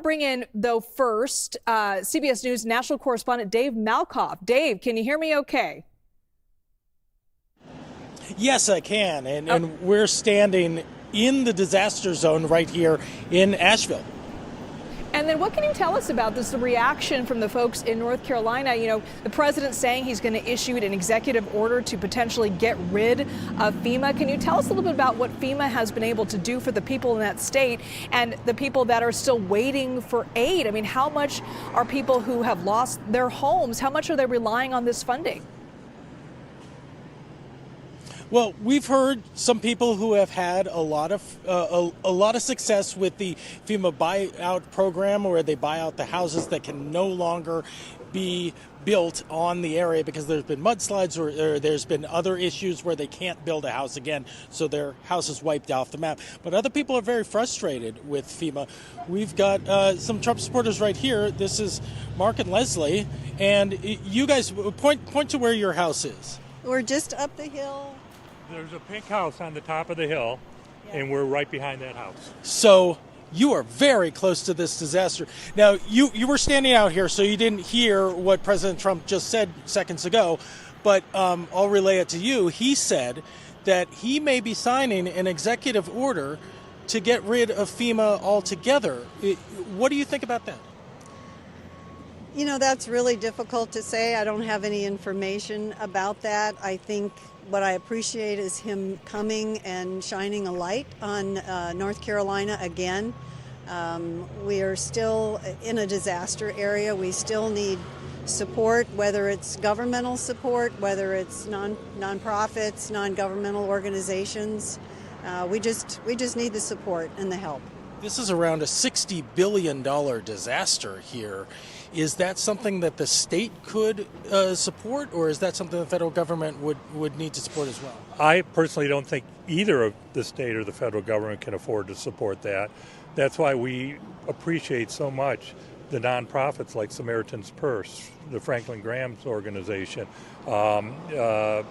bring in, though, first, CBS News national correspondent Dave Malkoff. Dave, can you hear me okay? Yes, I can. And we're standing in the disaster zone right here in Asheville. And then what can you tell us about this, the reaction from the folks in North Carolina? You know, the president saying he's going to issue an executive order to potentially get rid of FEMA. Can you tell us a little bit about what FEMA has been able to do for the people in that state and the people that are still waiting for aid? I mean, how much are people who have lost their homes, how much are they relying on this funding? Well, we've heard some people who have had a lot of success with the FEMA buyout program, where they buy out the houses that can no longer be built on the area because there's been mudslides or there's been other issues where they can't build a house again, so their house is wiped off the map. But other people are very frustrated with FEMA. We've got some Trump supporters right here. This is Mark and Leslie, and you guys point to where your house is. We're just up the hill. There's a pink house on the top of the hill, and we're right behind that house. So you are very close to this disaster. Now, you were standing out here, so you didn't hear what President Trump just said seconds ago, but I'll relay it to you. He said that he may be signing an executive order to get rid of FEMA altogether. What do you think about that? You know, that's really difficult to say. I don't have any information about that. I think what I appreciate is him coming and shining a light on North Carolina again. We are still in a disaster area. We still need support, whether it's governmental support, whether it's nonprofits, non-governmental organizations. We just need the support and the help. This is around a $60 billion disaster here. Is that something that the state could support, or is that something the federal government would need to support as well? I personally don't think either of the state or the federal government can afford to support that. That's why we appreciate so much the nonprofits like Samaritan's Purse, the Franklin Graham's organization, the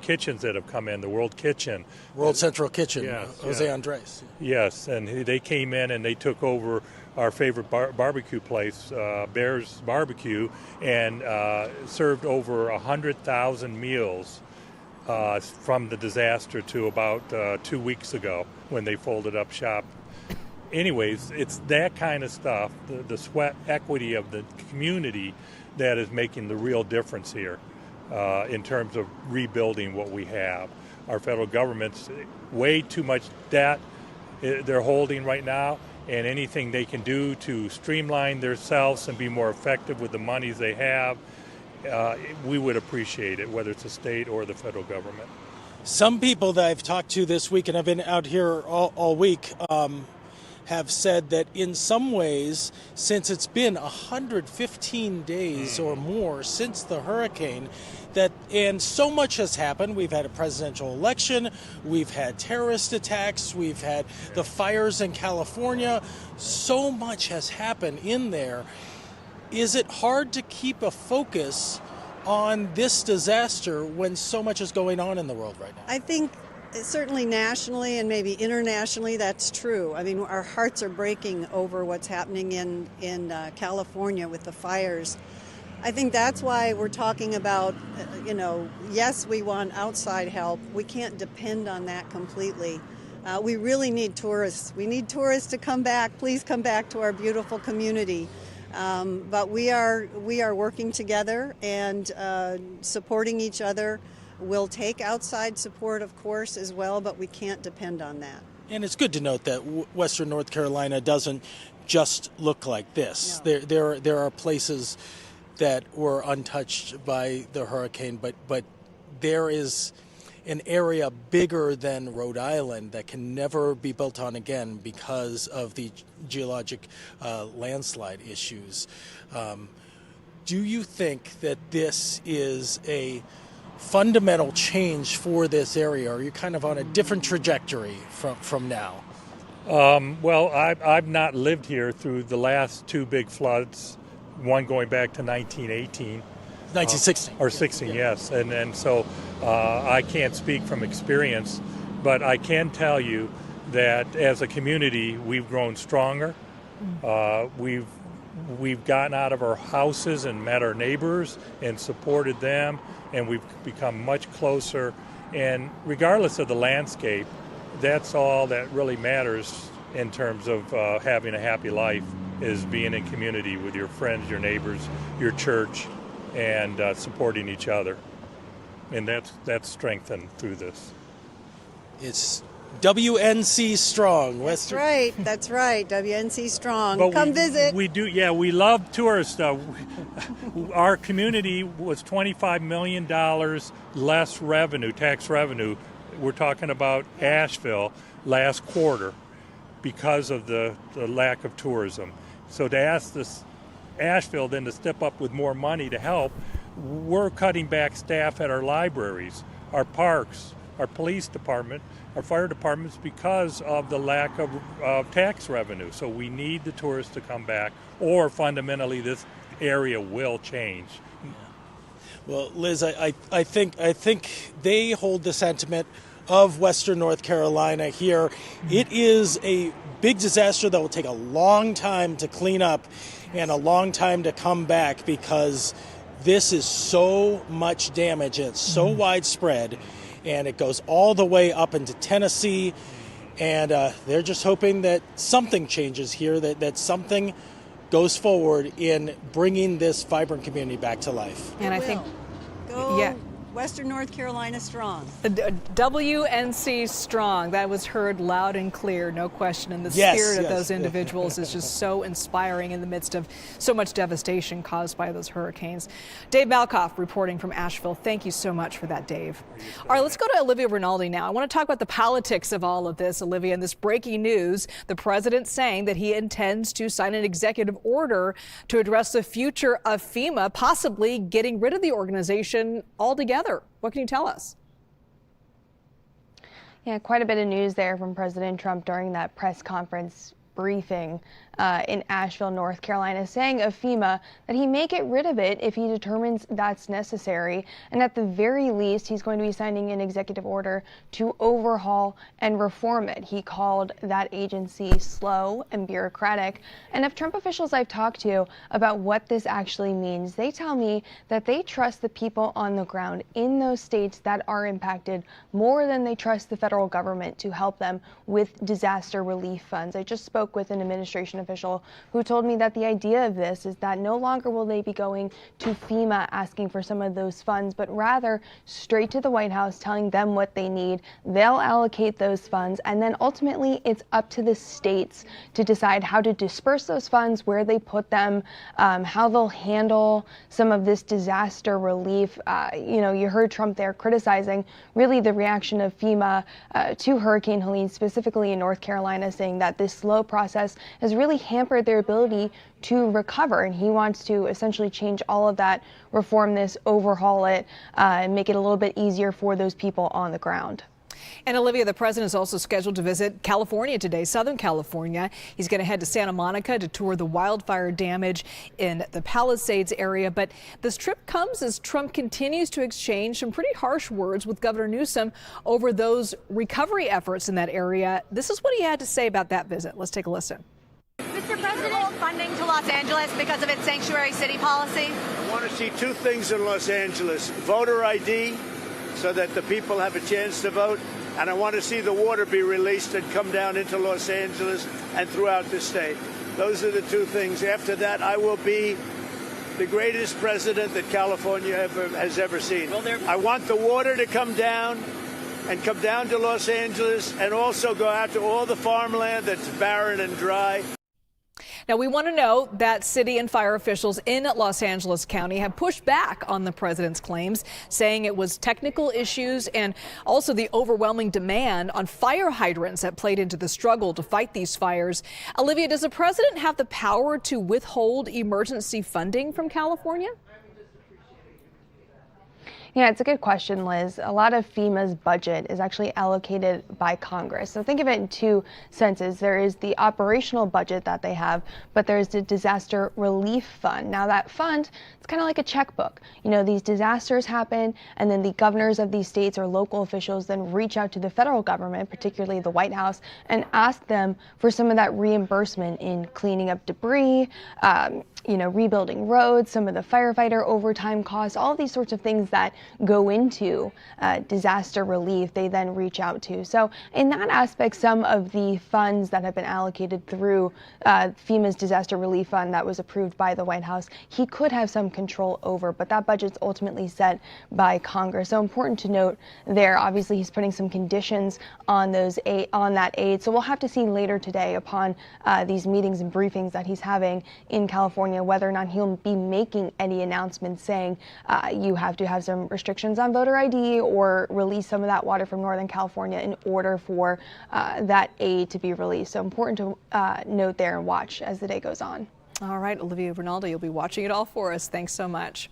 kitchens that have come in, the World Kitchen. World Central Kitchen, yes, Jose Andres. Yes, and they came in and they took over our favorite barbecue place, Bear's Barbecue, and served over 100,000 meals from the disaster to about 2 weeks ago when they folded up shop. Anyways, it's that kind of stuff, the sweat equity of the community, that is making the real difference here in terms of rebuilding what we have. Our federal government's way too much debt they're holding right now, and anything they can do to streamline themselves and be more effective with the monies they have, we would appreciate it, whether it's the state or the federal government. Some people that I've talked to this week, and I've been out here all week, have said that in some ways, since it's been 115 days or more since the hurricane, and so much has happened. We've had a presidential election, we've had terrorist attacks, we've had the fires in California. So much has happened in there. Is it hard to keep a focus on this disaster when so much is going on in the world right now? I think certainly nationally and maybe internationally, that's true. I mean, our hearts are breaking over what's happening in California with the fires. I think that's why we're talking about, yes, we want outside help. We can't depend on that completely. We really need tourists. We need tourists to come back. Please come back to our beautiful community. But we are working together and supporting each other. We'll take outside support, of course, as well, but we can't depend on that. And it's good to note that Western North Carolina doesn't just look like this. No. There are places that were untouched by the hurricane, but there is an area bigger than Rhode Island that can never be built on again because of the geologic landslide issues. Do you think that this is a fundamental change for this area? Or are you kind of on a different trajectory from now? Well, I've not lived here through the last two big floods, one going back to 1918. 1916. Or 16, yes. And so I can't speak from experience, but I can tell you that as a community we've grown stronger. We've gotten out of our houses and met our neighbors and supported them, and we've become much closer. And regardless of the landscape, that's all that really matters in terms of having a happy life, is being in community with your friends, your neighbors, your church, and supporting each other. And that's strengthened through this. It's WNC Strong. That's right. That's right. WNC Strong. But Come visit. We do, yeah. We love tourists. Our community was $25 million less revenue, tax revenue. We're talking about Asheville last quarter because of the lack of tourism. So to ask this Asheville then to step up with more money to help, we're cutting back staff at our libraries, our parks, our police department, our fire departments, because of the lack of tax revenue. So we need the tourists to come back, or fundamentally this area will change. Well, Liz, I think they hold the sentiment of Western North Carolina here. It is a big disaster that will take a long time to clean up and a long time to come back, because this is so much damage and it's so widespread, and it goes all the way up into Tennessee, and they're just hoping that something changes here, that something goes forward in bringing this vibrant community back to life. And I think, Go Western North Carolina strong. WNC Strong, that was heard loud and clear, no question. And the spirit of those individuals is just so inspiring in the midst of so much devastation caused by those hurricanes. Dave Malkoff reporting from Asheville. Thank you so much for that, Dave. All right, let's go to Olivia Rinaldi now. I want to talk about the politics of all of this, Olivia, and this breaking news. The president saying that he intends to sign an executive order to address the future of FEMA, possibly getting rid of the organization altogether. What can you tell us? Yeah, quite a bit of news there from President Trump during that press conference briefing in Asheville, North Carolina, saying of FEMA that he may get rid of it if he determines that's necessary. And at the very least, he's going to be signing an executive order to overhaul and reform it. He called that agency slow and bureaucratic. And if Trump officials I've talked to about what this actually means, they tell me that they trust the people on the ground in those states that are impacted more than they trust the federal government to help them with disaster relief funds. I just spoke with an administration official who told me that the idea of this is that no longer will they be going to FEMA asking for some of those funds, but rather straight to the White House telling them what they need. They'll allocate those funds, and then ultimately it's up to the states to decide how to disperse those funds, where they put them, how they'll handle some of this disaster relief. You heard Trump there criticizing really the reaction of FEMA to Hurricane Helene, specifically in North Carolina, saying that this slow process has really hampered their ability to recover, and he wants to essentially change all of that, reform this, overhaul it, and make it a little bit easier for those people on the ground. And Olivia, the president is also scheduled to visit California today, Southern California. He's going to head to Santa Monica to tour the wildfire damage in the Palisades area. But this trip comes as Trump continues to exchange some pretty harsh words with Governor Newsom over those recovery efforts in that area. This is what he had to say about that visit. Let's take a listen. Mr. President, funding to Los Angeles because of its sanctuary city policy. I want to see two things in Los Angeles: voter ID, so that the people have a chance to vote, and I want to see the water be released and come down into Los Angeles and throughout the state. Those are the two things. After that, I will be the greatest president that California has ever seen. I want the water to come down and come down to Los Angeles, and also go out to all the farmland that's barren and dry. Now, we want to know that city and fire officials in Los Angeles County have pushed back on the president's claims, saying it was technical issues and also the overwhelming demand on fire hydrants that played into the struggle to fight these fires. Olivia, does the president have the power to withhold emergency funding from California? Yeah, it's a good question, Liz. A lot of FEMA's budget is actually allocated by Congress. So think of it in two senses. There is the operational budget that they have, but there's the disaster relief fund. Now that fund, it's kind of like a checkbook. You know, these disasters happen, and then the governors of these states or local officials then reach out to the federal government, particularly the White House, and ask them for some of that reimbursement in cleaning up debris, rebuilding roads, some of the firefighter overtime costs, all of these sorts of things that go into disaster relief, they then reach out to. So in that aspect, some of the funds that have been allocated through FEMA's disaster relief fund that was approved by the White House, he could have some control over, but that budget's ultimately set by Congress. So important to note there. Obviously, he's putting some conditions on that aid. So we'll have to see later today upon these meetings and briefings that he's having in California whether or not he'll be making any announcements saying you have to have some restrictions on voter ID or release some of that water from Northern California in order for that aid to be released. So important to note there and watch as the day goes on. All right, Olivia Rinaldi, you'll be watching it all for us. Thanks so much.